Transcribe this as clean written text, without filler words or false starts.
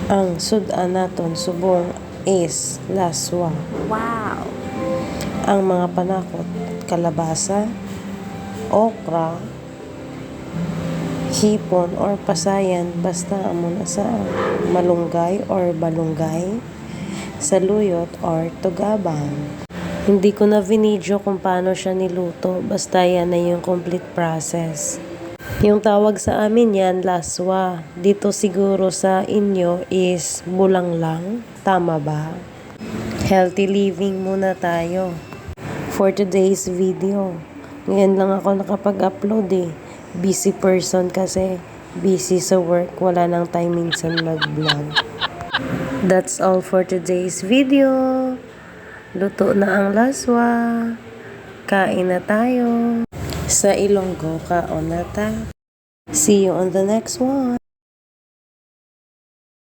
Ang sudan naton subong is laswa. Wow! Ang mga panakot, kalabasa, okra, hipon or pasayan, basta amo na sa malunggay or balunggay, saluyot or tugabang. Hindi ko na vinidyo kung paano siya niluto, basta yan na yung complete process. Yung tawag sa amin yan, laswa. Dito siguro sa inyo is bulanglang. Tama ba? Healthy living muna tayo. For today's video. Ngayon lang ako nakapag-upload eh. Busy person kasi. Busy sa work. Wala nang time minsan mag-vlog. That's all for today's video. Luto na ang laswa. Kain na tayo. Sa Ilonggo, kaon na ta. See you on the next one.